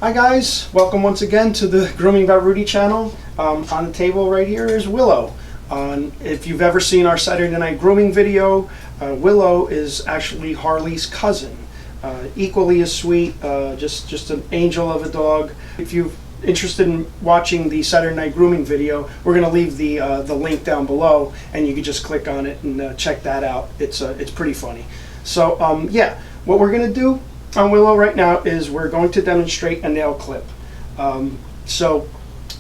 Hi guys, welcome once again to the Grooming by Rudy channel. On the table right here is Willow. If you've ever seen our Saturday night grooming video, Willow is actually Harley's cousin. Equally as sweet, just an angel of a dog. If you're interested in watching the Saturday night grooming video, we're going to leave the link down below, and you can just click on it and check that out. It's pretty funny. So yeah, what we're going to do on Willow right now is we're going to demonstrate a nail clip. So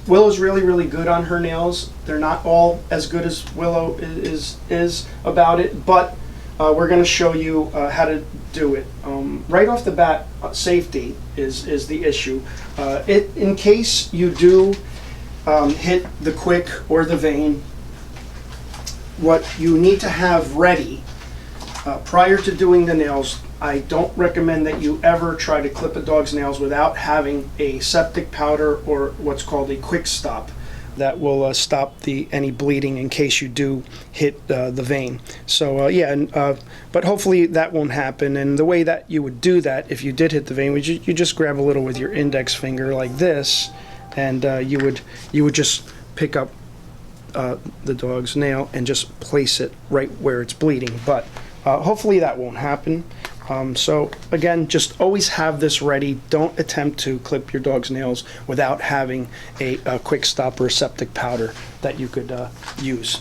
Willow's really good on her nails. They're not all as good as Willow is about it, but we're going to show you how to do it. Right off the bat, safety is the issue. In case you do hit the quick or the vein, what you need to have ready prior to doing the nails, I don't recommend that you ever try to clip a dog's nails without having a septic powder or what's called a quick stop. That will stop any bleeding in case you do hit the vein. So yeah, but hopefully that won't happen. And the way that you would do that if you did hit the vein, you just grab a little with your index finger like this, and you would just pick up the dog's nail and just place it right where it's bleeding. But hopefully that won't happen. So again, just always have this ready. Don't attempt to clip your dog's nails without having a quick stop or a septic powder that you could use.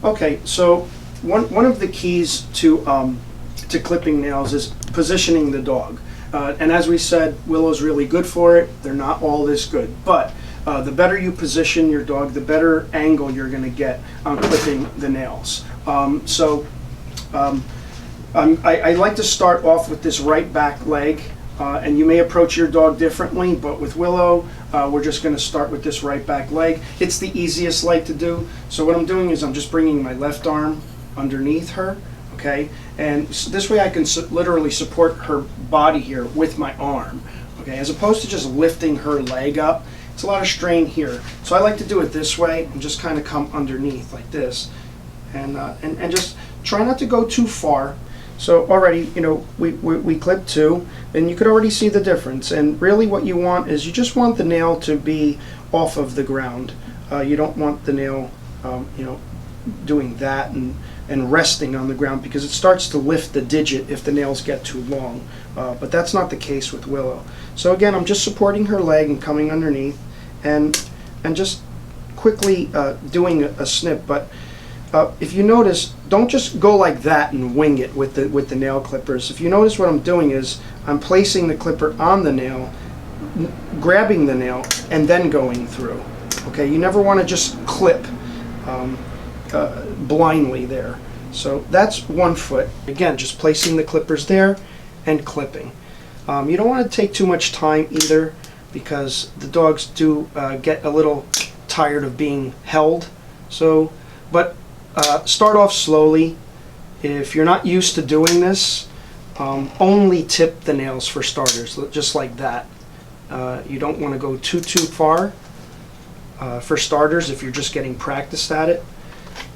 Okay, so one of the keys to clipping nails is positioning the dog. And as we said, Willow's really good for it. They're not all this good, but the better you position your dog, the better angle you're going to get on clipping the nails. I like to start off with this right back leg, and you may approach your dog differently, but with Willow, we're just going to start with this right back leg. It's the easiest leg to do. So what I'm doing is I'm just bringing my left arm underneath her, okay? And this way I can literally support her body here with my arm, okay? As opposed to just lifting her leg up. It's a lot of strain here. So I like to do it this way and just kind of come underneath like this, and just try not to go too far. So already, you know, we clipped two, and you could already see the difference. And really what you want is you just want the nail to be off of the ground. You don't want the nail, you know, doing that and resting on the ground, because it starts to lift the digit if the nails get too long. But that's not the case with Willow. So again, I'm just supporting her leg and coming underneath, and just quickly doing a snip. But if you notice, don't just go like that and wing it with the nail clippers. If you notice, what I'm doing is I'm placing the clipper on the nail, grabbing the nail, and then going through. Okay, you never want to just clip blindly there. So that's 1 foot. Again, just placing the clippers there and clipping. You don't want to take too much time either, because the dogs do get a little tired of being held. So, but start off slowly. If you're not used to doing this, only tip the nails for starters, just like that. You don't want to go too far for starters if you're just getting practiced at it,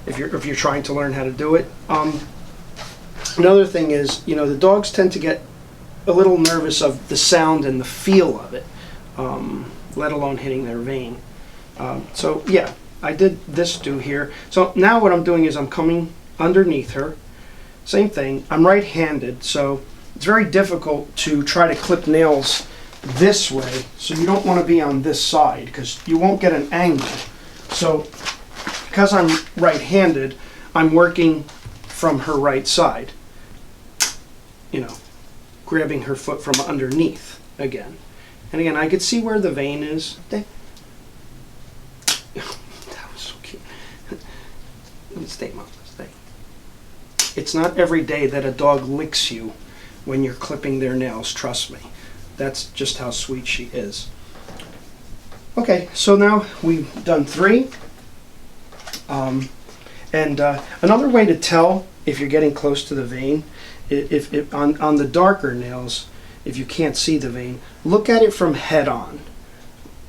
if you're trying to learn how to do it. Another thing is, you know, the dogs tend to get a little nervous of the sound and the feel of it, let alone hitting their vein. So yeah, I did this here. So now what I'm doing is I'm coming underneath her. Same thing. I'm right-handed, so it's very difficult to try to clip nails this way. So you don't want to be on this side, because you won't get an angle. So because I'm right-handed, I'm working from her right side. You know, grabbing her foot from underneath again. And again, I could see where the vein is. Stay, Mom, stay. It's not every day that a dog licks you when you're clipping their nails, trust me. That's just how sweet she is. Okay, so now we've done 3. Another way to tell if you're getting close to the vein, if on the darker nails, if you can't see the vein, look at it from head on.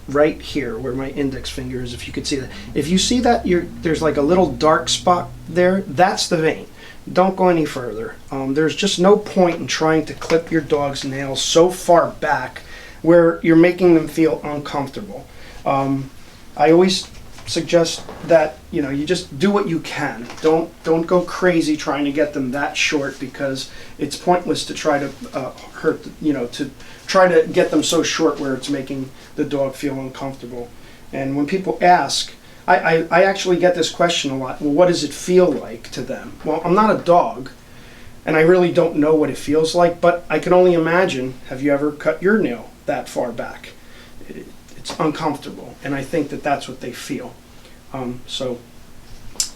right here where my index finger is, if you could see that. If you see that there's like a little dark spot there, that's the vein. Don't go any further. There's just no point in trying to clip your dog's nails so far back where you're making them feel uncomfortable. I always suggest that you just do what you can. Don't go crazy trying to get them that short, because it's pointless to try to to try to get them so short where it's making the dog feel uncomfortable. And when people ask, I actually get this question a lot. Well, what does it feel like to them? Well, I'm not a dog, and I really don't know what it feels like, but I can only imagine. Have you ever cut your nail that far back? It's uncomfortable, and I think that that's what they feel.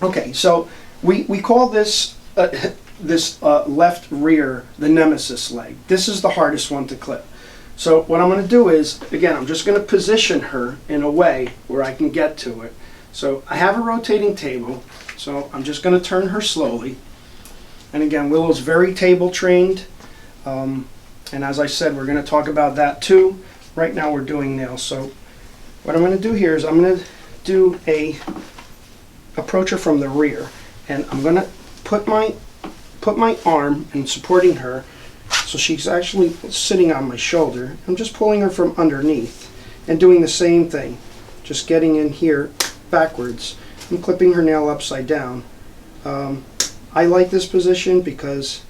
Okay, so we call this left rear the nemesis leg. This is the hardest one to clip. So what I'm going to do is, again, I'm just going to position her in a way where I can get to it. So I have a rotating table, so I'm just going to turn her slowly. And again, Willow's very table trained, and as I said, we're going to talk about that too. Right now we're doing nails. So what I'm going to do here is I'm going to do a approach her from the rear, and I'm going to put my arm and supporting her so she's actually sitting on my shoulder. I'm just pulling her from underneath and doing the same thing, just getting in here backwards and clipping her nail upside down. I like this position because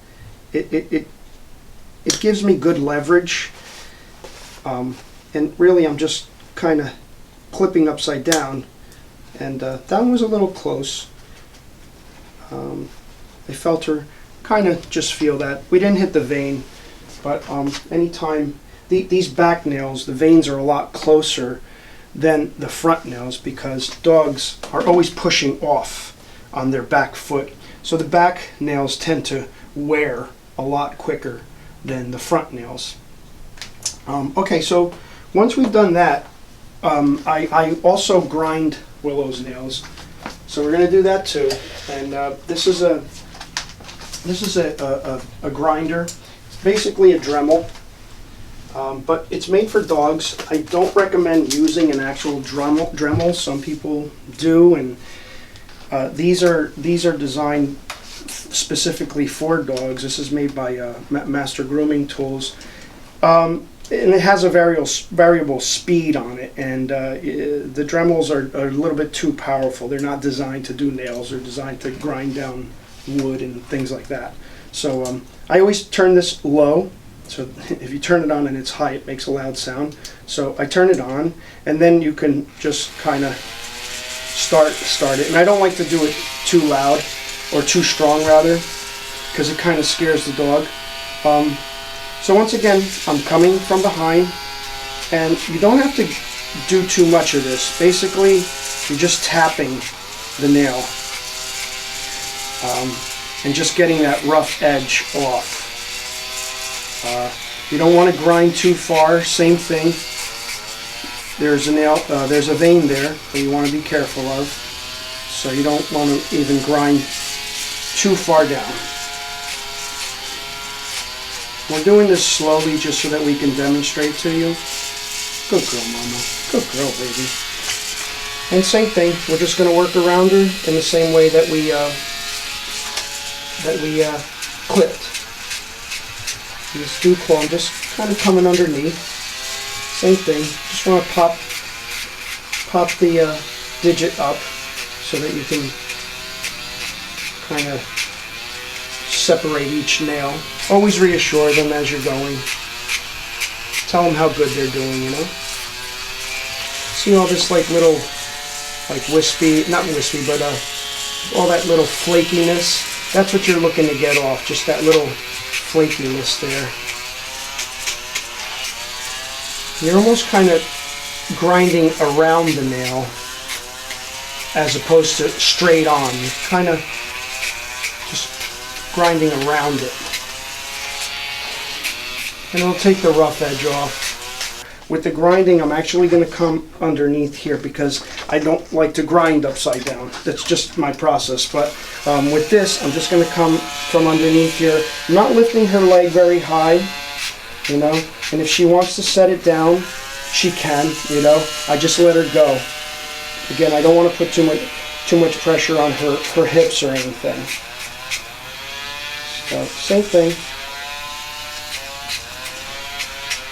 it gives me good leverage, and really I'm just kind of clipping upside down, and that one was a little close. I felt her kind of just feel that. We didn't hit the vein, but anytime these back nails, the veins are a lot closer than the front nails, because dogs are always pushing off on their back foot. So the back nails tend to wear a lot quicker than the front nails. Okay, so once we've done that, I also grind Willow's nails. So we're going to do that too. And this is a grinder. It's basically a Dremel, but it's made for dogs. I don't recommend using an actual Dremel. Some people do, and these are designed specifically for dogs. This is made by Master Grooming Tools, and it has a variable speed on it. And the Dremels are a little bit too powerful. They're not designed to do nails. They're designed to grind down wood and things like that. So I always turn this low. So if you turn it on and it's high, it makes a loud sound. So I turn it on, and then you can just kind of start it. And I don't like to do it too loud, or too strong rather, because it kind of scares the dog. So once again, I'm coming from behind, and you don't have to do too much of this. Basically, you're just tapping the nail, and just getting that rough edge off. You don't want to grind too far. Same thing. There's a nail. There's a vein there that you want to be careful of. So you don't want to even grind too far down. We're doing this slowly just so that we can demonstrate to you. Good girl, Mama. Good girl, baby. And same thing. We're just going to work around her in the same way that we clipped. This dew claw, I'm just kind of coming underneath. Same thing. Just want to pop the digit up so that you can kind of separate each nail. Always reassure them as you're going. Tell them how good they're doing, you know. See all this like little, like wispy, not wispy, but all that little flakiness. That's what you're looking to get off, just that little flakiness there. You're almost kind of grinding around the nail as opposed to straight on. You're kind of just grinding around it. And it'll take the rough edge off. With the grinding, I'm actually going to come underneath here because I don't like to grind upside down. That's just my process. But with this, I'm just going to come from underneath here. I'm not lifting her leg very high, you know. And if she wants to set it down, she can, you know. I just let her go. Again, I don't want to put too much pressure on her hips or anything. So, same thing.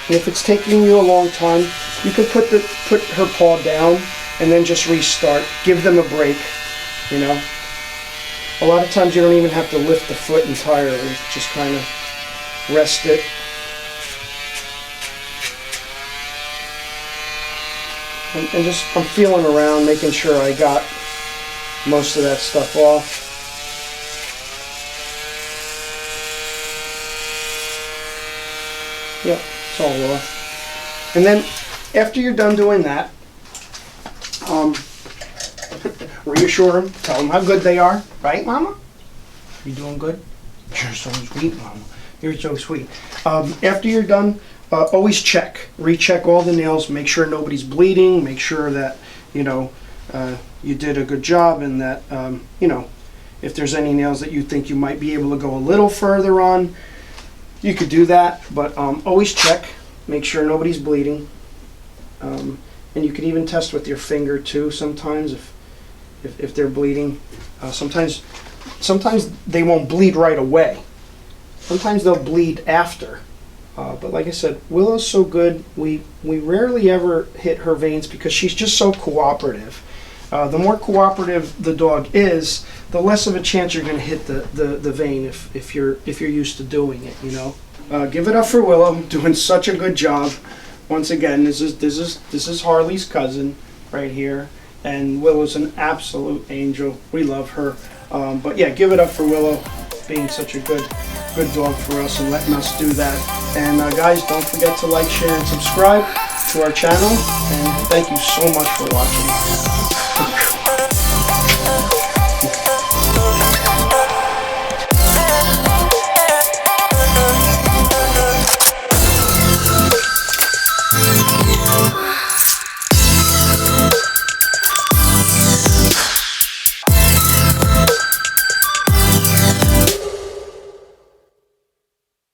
And if it's taking you a long time, you can put her paw down and then just restart. Give them a break, you know. A lot of times you don't even have to lift the foot entirely. Just kind of rest it. And just, I'm feeling around, making sure I got most of that stuff off. Yep, it's all off. And then, after you're done doing that, reassure them, tell them how good they are. Right, Mama? You doing good? You're so sweet, Mama. You're so sweet. After you're done, always recheck all the nails, make sure nobody's bleeding, make sure that, you know, you did a good job, and that, you know, if there's any nails that you think you might be able to go a little further on, you could do that, but always check, make sure nobody's bleeding. And you can even test with your finger too sometimes if they're bleeding. Sometimes they won't bleed right away. Sometimes they'll bleed after. But like I said, Willow's so good. We rarely ever hit her veins because she's just so cooperative. The more cooperative the dog is, the less of a chance you're going to hit the vein if you're used to doing it. You know. Give it up for Willow, doing such a good job. Once again, this is Harley's cousin right here, and Willow's an absolute angel. We love her. But yeah, give it up for Willow, being such a good dog for us and letting us do that. And guys, don't forget to like, share, and subscribe to our channel. And thank you so much for watching.